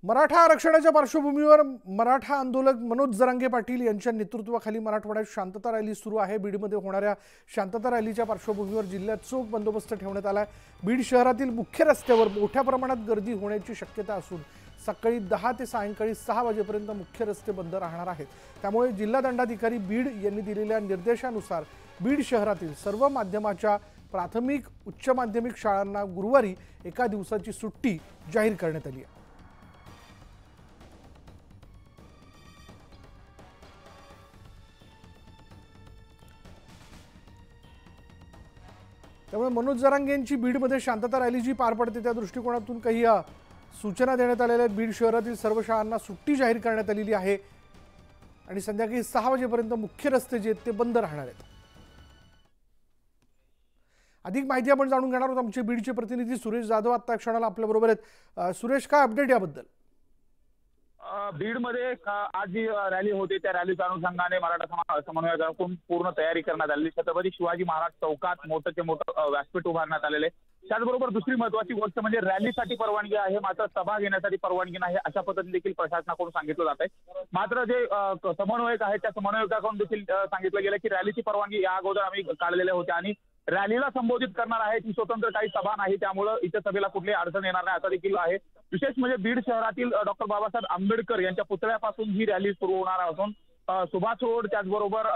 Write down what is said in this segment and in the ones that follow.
मराठा आरक्षणाच्या पार्श्वभूमीवर मराठा आंदोलक मनोज जरांगे पाटील यांच्या नेतृत्वाखाली मराठवाड्यात शांतता रॅली सुरू आहे। बीडमध्ये होणाऱ्या शांतता रॅलीच्या पार्श्वभूमीवर जिल्ह्यात चोख बंदोबस्त ठेवण्यात आला आहे। बीड शहरातील मुख्य रस्त्यावर मोठ्या प्रमाणात गर्दी होण्याची शक्यता असून सकाळी 10 ते सायंकाळी 6 वाजेपर्यंत मुख्य रस्ते बंद राहणार आहेत। त्यामुळे जिल्हा दंडाधिकारी बीड यांनी दिलेल्या निर्देशानुसार बीड शहरातील सर्व माध्यमाच्या प्राथमिक उच्च माध्यमिक शाळांना गुरुवारी एका दिवसाची सुट्टी जाहीर करण्यात आली आहे। त्यामुळे मनोज जरांगे यांची बीडमध्ये शांतता रॅली जी पार पडते त्या दृष्टिकोनातून काही सूचना देण्यात आलेल्या आहेत। बीड शहरातील सर्व शाळांना सुट्टी जाहीर करण्यात आलेली आहे आणि संध्याकाळी 6 वाजेपर्यंत मुख्य रस्ते जे आहेत ते बंद राहणार आहेत। अधिक माहिती आपण जाणून घेणार आहोत। आमचे बीडचे प्रतिनिधी सुरेश जाधव आता क्षणाला आपल्या बरोबर आहेत। सुरेश, काय अपडेट याबद्दल? बीडमध्ये आज जी रॅली होती त्या रॅलीच्या अनुषंगाने मराठा समन्वयकांकडून पूर्ण तयारी करण्यात आलेली। छत्रपती शिवाजी महाराज चौकात मोठे व्यासपीठ उभारण्यात आलेले। त्याचबरोबर दुसरी महत्त्वाची गोष्ट म्हणजे रॅलीसाठी परवानगी आहे, मात्र सभा घेण्यासाठी परवानगी नाही, अशा पद्धतीने देखील प्रशासनाकडून सांगितलं जात आहे। मात्र जे समन्वयक आहेत त्या समन्वयकाकडून देखील सांगितलं गेलं की रॅलीची परवानगी या अगोदर आम्ही काढलेल्या होत्या आणि रॅलीला संबोधित करणार आहे, ती स्वतंत्र काही सभा नाही, त्यामुळे इथे सभेला कुठलीही अडचण येणार नाही असं देखील आहे। विशेष म्हणजे बीड शहरातील डॉक्टर बाबासाहेब आंबेडकर यांच्या पुतळ्यापासून ही रॅली सुरू होणार असून सुभाष रोड त्याचबरोबर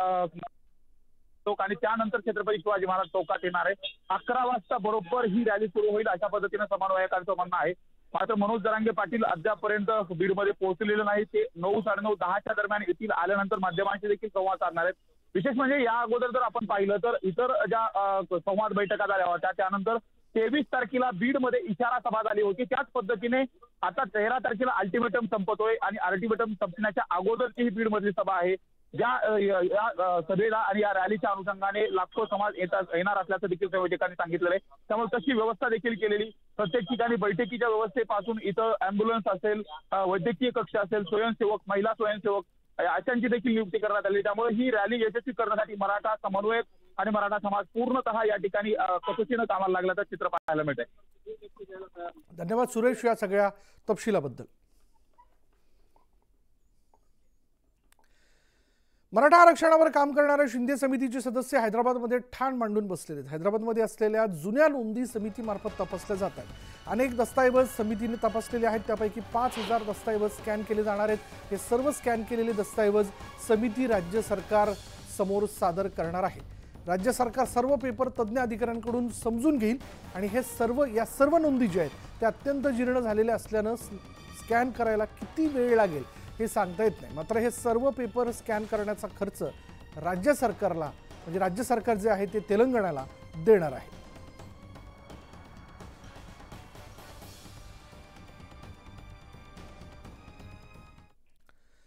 चौक आणि त्यानंतर छत्रपती शिवाजी महाराज चौकात येणार आहे। 11 वाजता बरोबर ही रॅली सुरू होईल अशा पद्धतीने समन्वयकांचं म्हणणं आहे। मात्र मनोज जरांगे पाटील अद्यापर्यंत बीडमध्ये पोहोचलेले नाही। ते 9, 9:30, 10च्या दरम्यान येथील, आल्यानंतर माध्यमांशी देखील संवाद साधणार आहेत। विशेष म्हणजे या अगोदर जर आपण पाहिलं तर इतर ज्या संवाद बैठका झाल्या होत्या त्यानंतर 23 तारखेला बीडमध्ये इशारा सभा झाली होती। त्याच पद्धतीने आता 13 तारखेला अल्टिमेटम संपतोय आणि अल्टिमेटम संपण्याच्या अगोदरची ही बीडमधली सभा आहे। या सभेला आणि या रॅलीच्या अनुषंगाने लाखो समाज येणार असल्याचं देखील संयोजकांनी सांगितलेलं आहे। त्यामुळे तशी व्यवस्था देखील केलेली, प्रत्येक ठिकाणी बैठकीच्या व्यवस्थेपासून इथं अँब्युलन्स असेल, वैद्यकीय कक्ष असेल, स्वयंसेवक, महिला स्वयंसेवक अशांची देखील नियुक्ती करण्यात आली। त्यामुळे ही रॅली यशस्वी करण्यासाठी मराठा समन्वयक आणि मराठा समाज पूर्णतः या ठिकाणी कसोशीनं कामाला लागल्याचं चित्र पाहायला मिळतंय। धन्यवाद सुरेश या सगळ्या तपशिलाबद्दल। मराठा आरक्षणावर काम करणाऱ्या शिंदे समितीचे सदस्य हैदराबादमध्ये ठाण मांडून बसलेले आहेत। हैदराबादमध्ये असलेल्या जुन्या नोंदी समितीमार्फत तपासल्या जात आहेत। अनेक दस्तऐवज समितीने तपासलेले आहेत, त्यापैकी 5000 दस्तऐवज स्कॅन केले जाणार आहेत। हे सर्व स्कॅन केलेले दस्तऐवज समिती राज्य सरकार समोर सादर करणार आहे। राज्य सरकार सर्व पेपर तज्ज्ञ अधिकाऱ्यांकडून समजून घेईल आणि हे सर्व नोंदी ज्या आहेत त्या अत्यंत जीर्ण झालेल्या असल्यानं स्कॅन करायला किती वेळ लागेल हे सांगता येत नाही। मात्र हे सर्व पेपर स्कॅन करण्याचा खर्च राज्य सरकारला म्हणजे राज्य सरकार जे आहे ते तेलंगणाला देणार आहे।